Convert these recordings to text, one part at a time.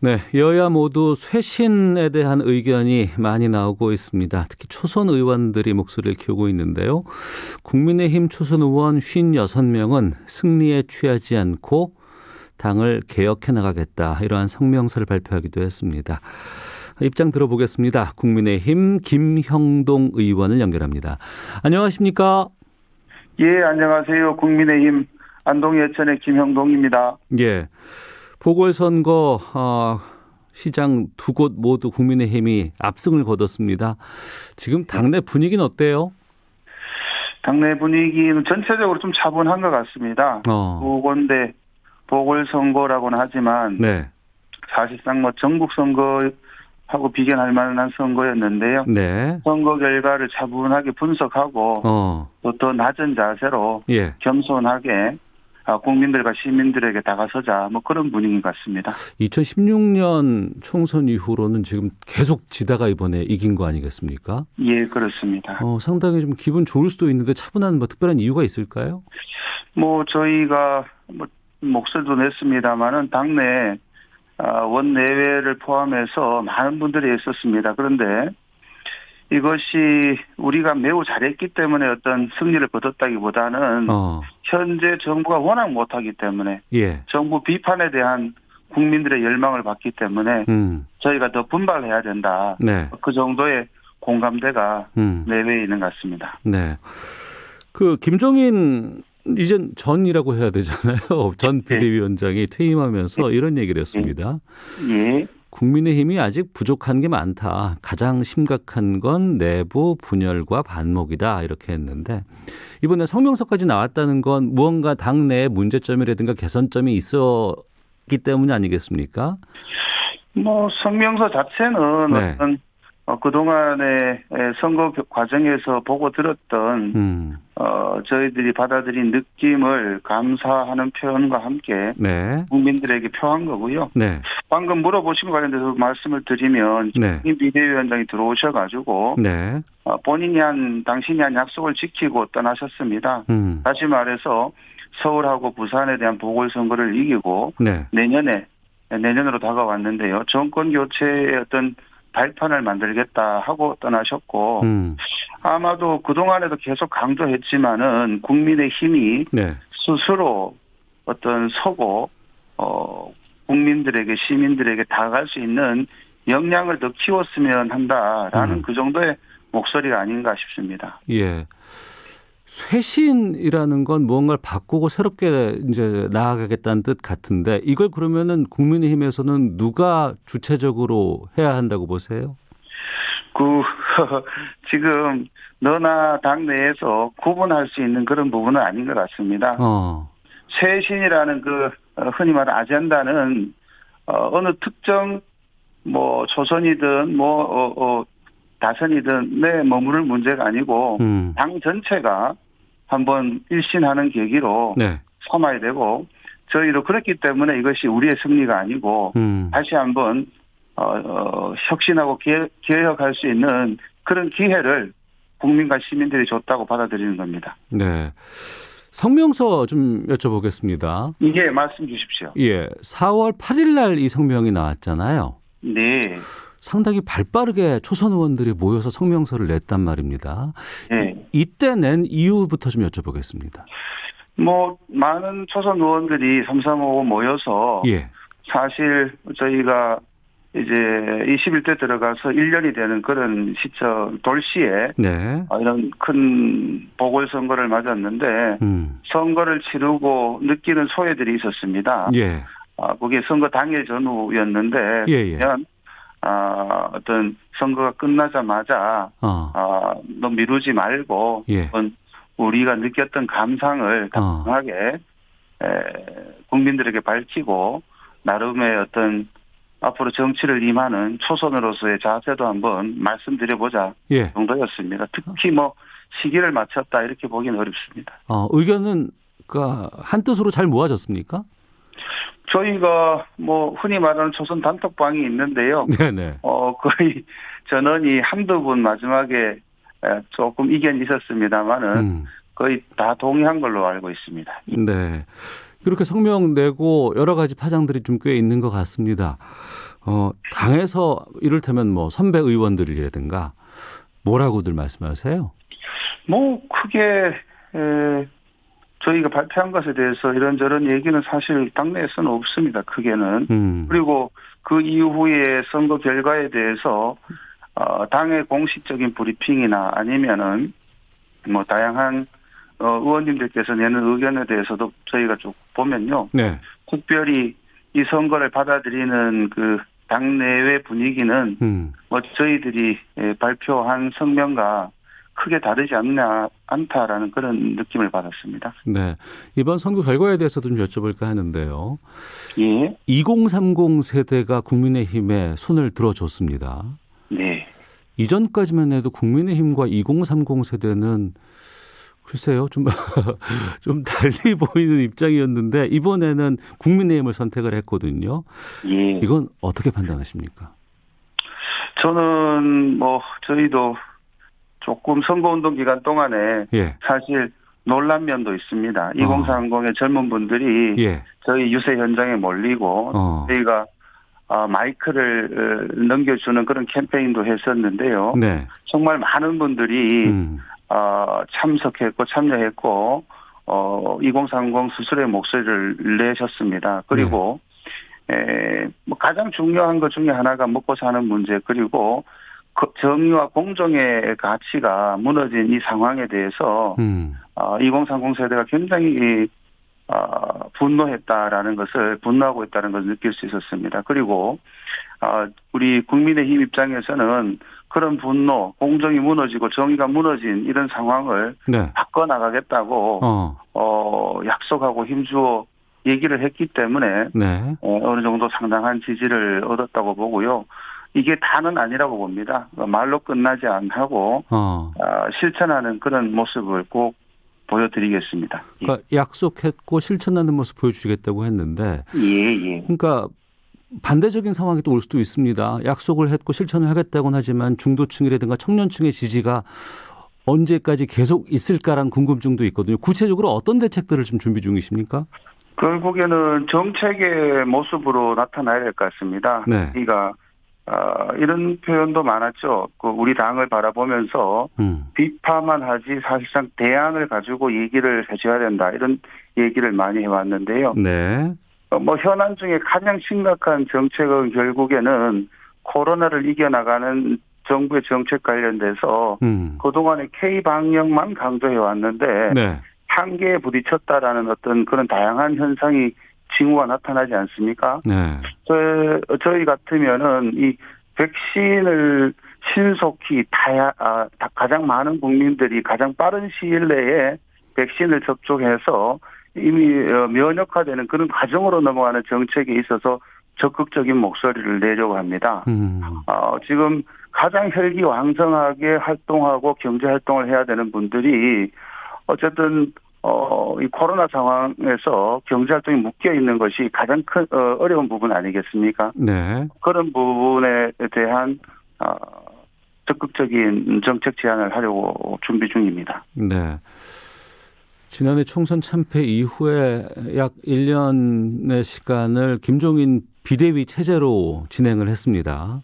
네, 여야 모두 쇄신에 대한 의견이 많이 나오고 있습니다. 특히 초선 의원들이 목소리를 키우고 있는데요. 국민의힘 초선 의원 56명은 승리에 취하지 않고 당을 개혁해 나가겠다, 이러한 성명서를 발표하기도 했습니다. 입장 들어보겠습니다. 국민의힘 김형동 의원을 연결합니다. 안녕하십니까? 예, 안녕하세요. 국민의힘 안동예천의 김형동입니다. 예. 보궐선거 시장 두 곳 모두 국민의힘이 압승을 거뒀습니다. 지금 당내 분위기는 어때요? 당내 분위기는 전체적으로 좀 차분한 것 같습니다. 두 군데 보궐선거라고는 하지만 네. 사실상 뭐 전국 선거하고 비견할 만한 선거였는데요. 네. 선거 결과를 차분하게 분석하고 또 더 낮은 자세로 예. 겸손하게 국민들과 시민들에게 다가서자, 뭐 그런 분위기 같습니다. 2016년 총선 이후로는 지금 계속 지다가 이번에 이긴 거 아니겠습니까? 예, 그렇습니다. 상당히 좀 기분 좋을 수도 있는데 차분한 뭐 특별한 이유가 있을까요? 뭐 저희가 뭐 목소리도 냈습니다마는 당내 원내외를 포함해서 많은 분들이 있었습니다. 그런데 이것이 우리가 매우 잘했기 때문에 어떤 승리를 거뒀다기보다는 현재 정부가 워낙 못하기 때문에 예. 정부 비판에 대한 국민들의 열망을 받기 때문에 저희가 더 분발해야 된다. 네. 그 정도의 공감대가 내외에 있는 것 같습니다. 네. 그 김종인 이젠 전이라고 해야 되잖아요. 전 비대위원장이 퇴임하면서 이런 얘기를 했습니다. 예. 국민의힘이 아직 부족한 게 많다. 가장 심각한 건 내부 분열과 반목이다. 이렇게 했는데 이번에 성명서까지 나왔다는 건 무언가 당내에 문제점이라든가 개선점이 있었기 때문이 아니겠습니까? 뭐 성명서 자체는 네. 어떤 그동안의 선거 과정에서 보고 들었던 저희들이 받아들인 느낌을 감사하는 표현과 함께 네. 국민들에게 표한 거고요. 네. 방금 물어보신 것 관련돼서 말씀을 드리면 네. 김 비대위원장이 들어오셔가지고 네. 당신이 한 약속을 지키고 떠나셨습니다. 다시 말해서 서울하고 부산에 대한 보궐선거를 이기고 네. 내년으로 다가왔는데요. 정권 교체의 어떤 발판을 만들겠다 하고 떠나셨고 아마도 그동안에도 계속 강조했지만은 국민의 힘이 네. 스스로 어떤 서고 국민들에게 시민들에게 다가갈 수 있는 역량을 더 키웠으면 한다라는 그 정도의 목소리가 아닌가 싶습니다. 예. 쇄신이라는 건 무언가를 바꾸고 새롭게 이제 나아가겠다는 뜻 같은데 이걸 그러면은 국민의힘에서는 누가 주체적으로 해야 한다고 보세요? 지금 너나 당내에서 구분할 수 있는 그런 부분은 아닌 것 같습니다. 쇄신이라는 흔히 말하는 아젠다는 어느 특정 뭐 초선이든 다선이든 머무를 문제가 아니고 당 전체가 한번 일신하는 계기로 네. 삼아야 되고 저희도 그렇기 때문에 이것이 우리의 승리가 아니고 다시 한번 혁신하고 개혁할 수 있는 그런 기회를 국민과 시민들이 줬다고 받아들이는 겁니다. 네. 성명서 좀 여쭤보겠습니다. 예, 말씀 주십시오. 예, 4월 8일 날 이 성명이 나왔잖아요. 네. 상당히 발빠르게 초선 의원들이 모여서 성명서를 냈단 말입니다. 네. 이때 낸 이유부터 좀 여쭤보겠습니다. 뭐 많은 초선 의원들이 삼삼오오 모여서 예. 사실 저희가 이제 21대 들어가서 1년이 되는 그런 시점 돌시에 네. 이런 큰 보궐선거를 맞았는데 선거를 치르고 느끼는 소외들이 있었습니다. 예. 그게 선거 당일 전후였는데 예. 어떤 선거가 끝나자마자 너 미루지 말고 예. 우리가 느꼈던 감상을 당당하게 국민들에게 밝히고 나름의 어떤 앞으로 정치를 임하는 초선으로서의 자세도 한번 말씀드려보자 정도였습니다. 특히 뭐 시기를 맞췄다 이렇게 보기는 어렵습니다. 의견은 한뜻으로 잘 모아졌습니까? 저희가 뭐 흔히 말하는 초선 단톡방이 있는데요. 네네. 거의 전원이 한두 분 마지막에 조금 이견이 있었습니다만은 거의 다 동의한 걸로 알고 있습니다. 네. 그렇게 성명 내고 여러 가지 파장들이 좀 꽤 있는 것 같습니다. 당에서 이를테면 뭐 선배 의원들이라든가 뭐라고들 말씀하세요? 뭐 크게 저희가 발표한 것에 대해서 이런저런 얘기는 사실 당내에서는 없습니다. 크게는. 그리고 그 이후에 선거 결과에 대해서 당의 공식적인 브리핑이나 아니면은 뭐 다양한 의원님들께서 내는 의견에 대해서도 저희가 쭉 보면요. 네. 특별히 이 선거를 받아들이는 그 당내외 분위기는 뭐 저희들이 발표한 성명과 크게 다르지 않다라는 그런 느낌을 받았습니다. 네. 이번 선거 결과에 대해서도 좀 여쭤볼까 하는데요. 예. 2030 세대가 국민의힘에 손을 들어줬습니다. 네. 이전까지만 해도 국민의힘과 2030 세대는 글쎄요, 좀 달리 보이는 입장이었는데 이번에는 국민의힘을 선택을 했거든요. 예. 이건 어떻게 판단하십니까? 저는 뭐 저희도 조금 선거운동 기간 동안에 사실 놀란 면도 있습니다. 2030의 젊은 분들이 저희 유세 현장에 몰리고 저희가 마이크를 넘겨주는 그런 캠페인도 했었는데요. 네. 정말 많은 분들이 참석했고 참여했고 2030 스스로의 목소리를 내셨습니다. 그리고 뭐 가장 중요한 것 중에 하나가 먹고 사는 문제 그리고 정의와 공정의 가치가 무너진 이 상황에 대해서 2030 세대가 굉장히 분노하고 있다는 것을 느낄 수 있었습니다. 그리고 우리 국민의힘 입장에서는 그런 분노, 공정이 무너지고 정의가 무너진 이런 상황을 바꿔나가겠다고 약속하고 힘주어 얘기를 했기 때문에 어느 정도 상당한 지지를 얻었다고 보고요. 이게 다는 아니라고 봅니다. 말로 끝나지 않고 실천하는 그런 모습을 꼭 보여드리겠습니다. 그러니까 약속했고 실천하는 모습 보여주시겠다고 했는데 그러니까 반대적인 상황이 또 올 수도 있습니다. 약속을 했고 실천을 하겠다고는 하지만 중도층이라든가 청년층의 지지가 언제까지 계속 있을까라는 궁금증도 있거든요. 구체적으로 어떤 대책들을 좀 준비 중이십니까? 결국에는 정책의 모습으로 나타나야 될 것 같습니다. 그러니까 이런 표현도 많았죠. 우리 당을 바라보면서 비판만 하지 사실상 대안을 가지고 얘기를 해줘야 된다. 이런 얘기를 많이 해왔는데요. 뭐 현안 중에 가장 심각한 정책은 결국에는 코로나를 이겨나가는 정부의 정책 관련돼서 그동안에 K-방역만 강조해 왔는데 한계에 부딪혔다라는 어떤 그런 다양한 현상이 징후가 나타나지 않습니까? 저희 같으면은 이 백신을 신속히 가장 많은 국민들이 가장 빠른 시일 내에 백신을 접종해서 이미 면역화되는 그런 과정으로 넘어가는 정책에 있어서 적극적인 목소리를 내려고 합니다. 지금 가장 혈기왕성하게 활동하고 경제 활동을 해야 되는 분들이 어쨌든 이 코로나 상황에서 경제 활동이 묶여 있는 것이 가장 큰 어려운 부분 아니겠습니까? 그런 부분에 대한 적극적인 정책 제안을 하려고 준비 중입니다. 지난해 총선 참패 이후에 약 1년의 시간을 김종인 비대위 체제로 진행을 했습니다.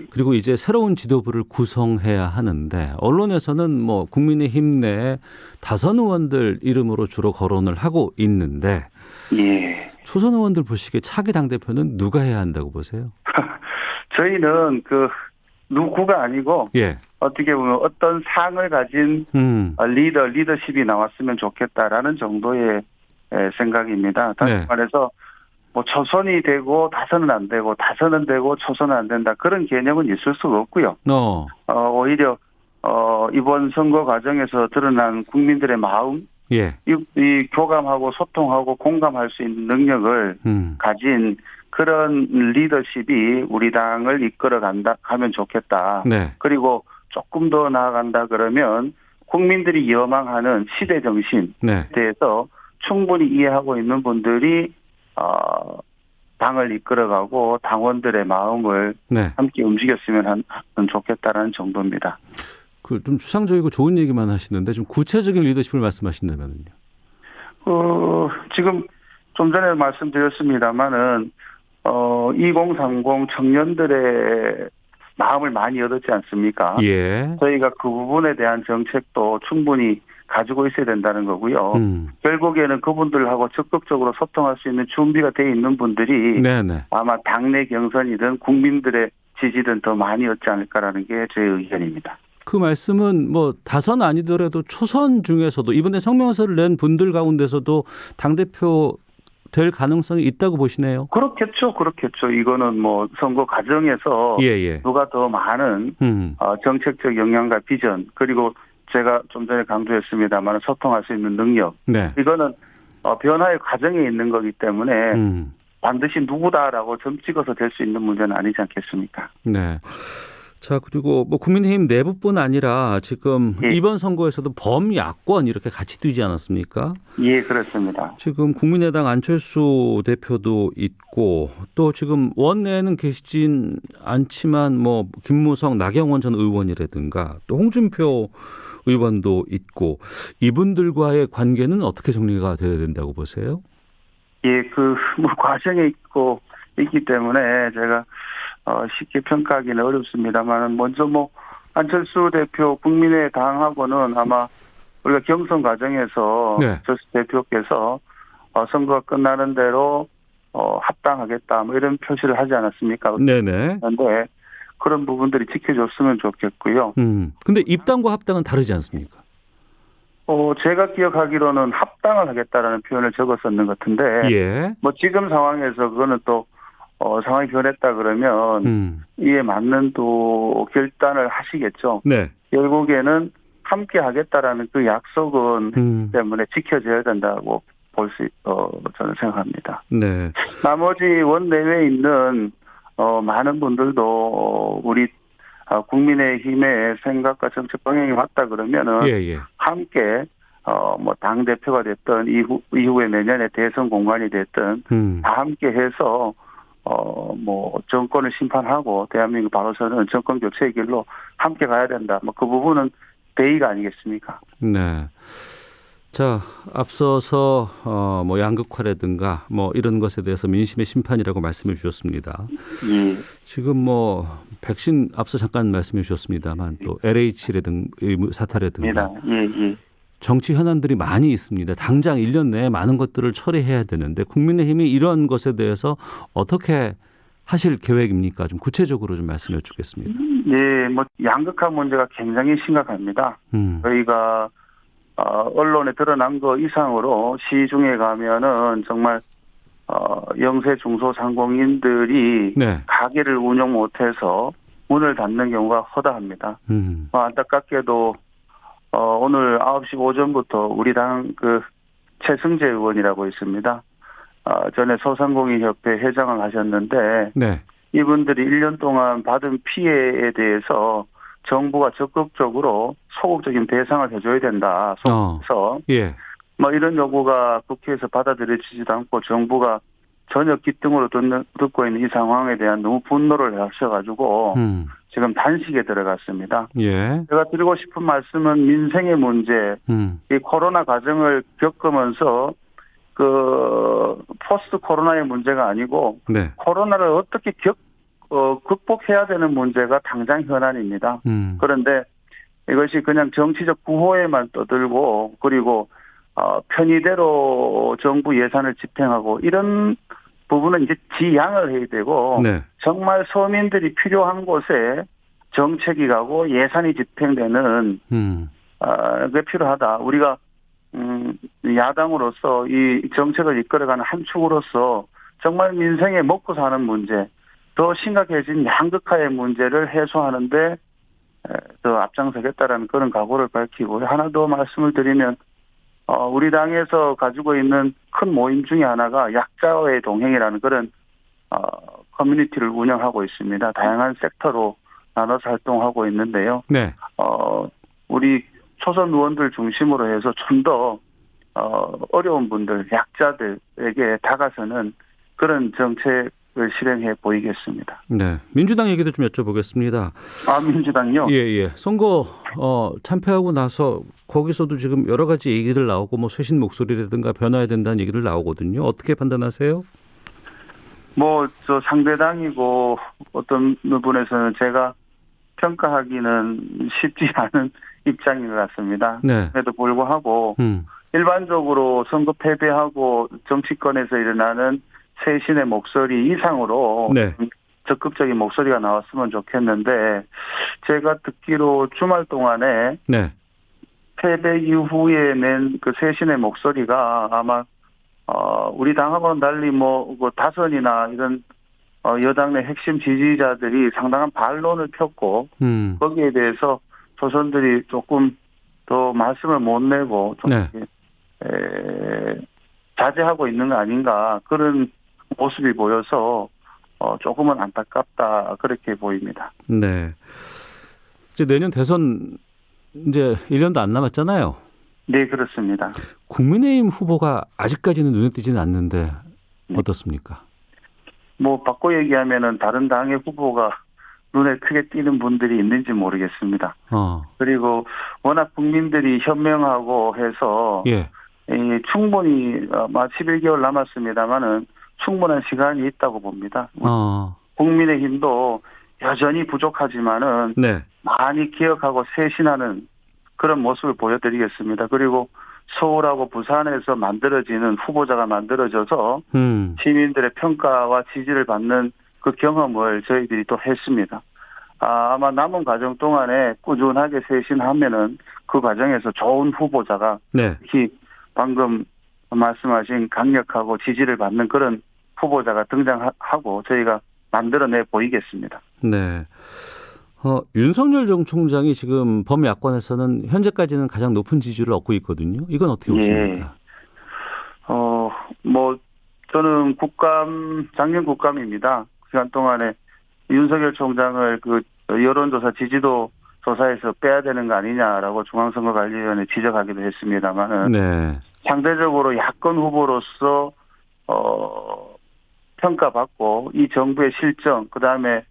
그리고 이제 새로운 지도부를 구성해야 하는데 언론에서는 뭐 국민의힘 내 다선 의원들 이름으로 주로 거론을 하고 있는데 초선 의원들 보시기에 차기 당대표는 누가 해야 한다고 보세요? 저희는 누구가 아니고 어떻게 보면 어떤 상을 가진 리더십이 나왔으면 좋겠다라는 정도의 생각입니다. 다시 말해서 뭐 초선이 되고 다선은 안 되고 다선은 되고 초선은 안 된다 그런 개념은 있을 수가 없고요. 오히려 이번 선거 과정에서 드러난 국민들의 마음, 이 교감하고 소통하고 공감할 수 있는 능력을 가진 그런 리더십이 우리 당을 이끌어 가면 좋겠다. 그리고 조금 더 나아간다 그러면 국민들이 열망하는 시대 정신에 대해서 충분히 이해하고 있는 분들이 당을 이끌어가고 당원들의 마음을 함께 움직였으면 좋겠다라는 정도입니다. 좀 추상적이고 좋은 얘기만 하시는데 좀 구체적인 리더십을 말씀하신다면요? 지금 좀 전에 말씀드렸습니다마는 2030 청년들의 마음을 많이 얻었지 않습니까? 예. 저희가 그 부분에 대한 정책도 충분히 가지고 있어야 된다는 거고요. 결국에는 그분들하고 적극적으로 소통할 수 있는 준비가 돼 있는 분들이 네네. 아마 당내 경선이든 국민들의 지지든 더 많이 얻지 않을까라는 게 제 의견입니다. 그 말씀은 뭐 다선 아니더라도 초선 중에서도 이번에 성명서를 낸 분들 가운데서도 당대표 될 가능성이 있다고 보시네요. 그렇겠죠. 이거는 뭐 선거 과정에서 예. 누가 더 많은 정책적 역량과 비전, 그리고 제가 좀 전에 강조했습니다만 소통할 수 있는 능력. 네. 이거는 변화의 과정에 있는 거기 때문에 반드시 누구다라고 점 찍어서 될 수 있는 문제는 아니지 않겠습니까? 네. 자, 그리고 뭐 국민의힘 내부뿐 아니라 지금 예. 이번 선거에서도 범야권 이렇게 같이 뛰지 않았습니까? 예, 그렇습니다. 지금 국민의당 안철수 대표도 있고 또 지금 원내에는 계시진 않지만 뭐 김무성, 나경원 전 의원이라든가 또 홍준표 의원도 있고 이분들과의 관계는 어떻게 정리가 돼야 된다고 보세요? 예, 뭐 과정에 있기 때문에 제가 쉽게 평가하기는 어렵습니다만, 먼저 뭐 안철수 대표 국민의당하고는 아마 우리가 경선 과정에서 네. 안철수 대표께서 선거가 끝나는 대로 합당하겠다 뭐 이런 표시를 하지 않았습니까? 네네. 그런데 그런 부분들이 지켜줬으면 좋겠고요. 근데 입당과 합당은 다르지 않습니까? 제가 기억하기로는 합당을 하겠다라는 표현을 적었었는 것 같은데, 예. 뭐 지금 상황에서 그거는 또 상황이 변했다 그러면 이에 맞는 또 결단을 하시겠죠. 네. 결국에는 함께 하겠다라는 그 약속은 때문에 지켜져야 된다고 저는 생각합니다. 네. 나머지 원내외에 있는 많은 분들도 우리 국민의힘의 생각과 정책 방향이 맞다 그러면은 예. 함께 뭐 당 대표가 됐든 이후에 내년에 대선 공간이 됐든 다 함께 해서 뭐 정권을 심판하고 대한민국 바로 서는 정권 교체의 길로 함께 가야 된다. 뭐 그 부분은 대의가 아니겠습니까? 네. 자, 앞서서 뭐 양극화라든가 뭐 이런 것에 대해서 민심의 심판이라고 말씀해 주셨습니다. 예. 지금 뭐 백신 앞서 잠깐 말씀해 주셨습니다만 또 LH라든가 사태라든가 예. 정치 현안들이 많이 있습니다. 당장 1년 내에 많은 것들을 처리해야 되는데 국민의힘이 이런 것에 대해서 어떻게 하실 계획입니까? 좀 구체적으로 좀 말씀해 주겠습니다. 예, 뭐 양극화 문제가 굉장히 심각합니다. 저희가 언론에 드러난 거 이상으로 시중에 가면은 정말 영세 중소상공인들이 네. 가게를 운영 못해서 문을 닫는 경우가 허다합니다. 안타깝게도 오늘 9시 오전부터 우리 당 최승재 의원이라고 있습니다. 전에 소상공인협회 회장을 하셨는데 네. 이분들이 1년 동안 받은 피해에 대해서 정부가 적극적으로 소극적인 배상을 해줘야 된다. 그래서 예. 뭐 이런 요구가 국회에서 받아들여지지도 않고 정부가 전혀 귓등으로 듣고 있는 이 상황에 대한 너무 분노를 하셔가지고 지금 단식에 들어갔습니다. 예. 제가 드리고 싶은 말씀은 민생의 문제, 이 코로나 과정을 겪으면서 포스트 코로나의 문제가 아니고 네. 코로나를 어떻게 극복해야 되는 문제가 당장 현안입니다. 그런데 이것이 그냥 정치적 구호에만 떠들고 그리고 편의대로 정부 예산을 집행하고 이런 부분은 이제 지양을 해야 되고 네. 정말 서민들이 필요한 곳에 정책이 가고 예산이 집행되는 게 필요하다. 우리가 야당으로서 이 정책을 이끌어가는 한 축으로서 정말 민생에 먹고 사는 문제, 더 심각해진 양극화의 문제를 해소하는데 더 앞장서겠다라는 그런 각오를 밝히고 하나 더 말씀을 드리면 우리 당에서 가지고 있는 큰 모임 중에 하나가 약자와의 동행이라는 그런 커뮤니티를 운영하고 있습니다. 다양한 섹터로 나눠서 활동하고 있는데요. 네. 우리 초선 의원들 중심으로 해서 좀 더 어려운 분들, 약자들에게 다가서는 그런 정책을 실행해 보이겠습니다. 네. 민주당 얘기도 좀 여쭤보겠습니다. 민주당요? 예. 선거 참패하고 나서 거기서도 지금 여러 가지 얘기들 나오고 뭐 쇄신 목소리라든가 변화해야 된다는 얘기들 나오거든요. 어떻게 판단하세요? 뭐 저 상대당이고 어떤 부분에서는 제가 평가하기는 쉽지 않은 입장인 것 같습니다. 네. 그래도 불구하고 일반적으로 선거 패배하고 정치권에서 일어나는 쇄신의 목소리 이상으로 네. 적극적인 목소리가 나왔으면 좋겠는데 제가 듣기로 주말 동안에 네. 패배 이후에 낸 그 쇄신의 목소리가 아마 우리 당하고는 달리 뭐 다선이나 이런 여당 내 핵심 지지자들이 상당한 반론을 폈고 거기에 대해서 조선들이 조금 더 말씀을 못 내고 좀 네. 자제하고 있는 거 아닌가 그런 모습이 보여서 조금은 안타깝다 그렇게 보입니다. 네. 이제 내년 대선 이제 1년도 안 남았잖아요. 네, 그렇습니다. 국민의힘 후보가 아직까지는 눈에 띄지는 않는데 어떻습니까? 뭐 바꿔 얘기하면은 다른 당의 후보가 눈에 크게 띄는 분들이 있는지 모르겠습니다. 그리고 워낙 국민들이 현명하고 해서 예. 충분히 11개월 남았습니다만은 충분한 시간이 있다고 봅니다. 국민의힘도 여전히 부족하지만은 네. 많이 기억하고 쇄신하는 그런 모습을 보여드리겠습니다. 그리고 서울하고 부산에서 만들어지는 후보자가 만들어져서 시민들의 평가와 지지를 받는 그 경험을 저희들이 또 했습니다. 아마 남은 과정 동안에 꾸준하게 쇄신하면은 그 과정에서 좋은 후보자가 네. 특히 방금 말씀하신 강력하고 지지를 받는 그런 후보자가 등장하고 저희가 만들어내 보이겠습니다. 네. 윤석열 전 총장이 지금 범야권에서는 현재까지는 가장 높은 지지를 얻고 있거든요. 이건 어떻게 보십니까? 뭐 저는 작년 국감입니다. 시간 동안에 윤석열 총장을 그 여론조사 지지도 조사에서 빼야 되는 거 아니냐라고 중앙선거관리위원회 지적하기도 했습니다만은 네. 상대적으로 야권 후보로서 평가받고 이 정부의 실정 그다음에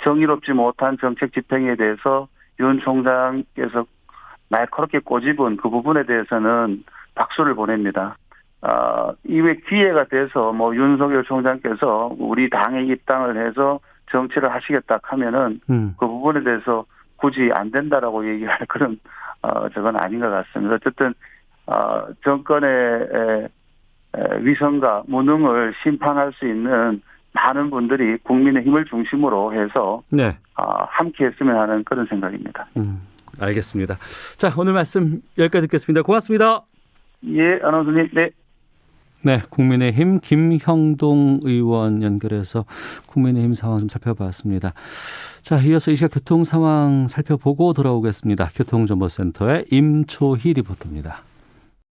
정의롭지 못한 정책 집행에 대해서 윤 총장께서 날카롭게 꼬집은 그 부분에 대해서는 박수를 보냅니다. 이후에 기회가 돼서 뭐 윤석열 총장께서 우리 당에 입당을 해서 정치를 하시겠다 하면은 그 부분에 대해서 굳이 안 된다라고 얘기할 그런 저건 아닌 것 같습니다. 어쨌든 정권의 위선과 무능을 심판할 수 있는 많은 분들이 국민의 힘을 중심으로 해서 네. 함께 했으면 하는 그런 생각입니다. 알겠습니다. 자, 오늘 말씀 여기까지 듣겠습니다. 고맙습니다. 예, 아나운서님. 네. 네, 국민의힘 김형동 의원 연결해서 국민의힘 상황 좀 살펴봤습니다. 자, 이어서 이 시각 교통 상황 살펴보고 돌아오겠습니다. 교통정보센터의 임초희 리포터입니다.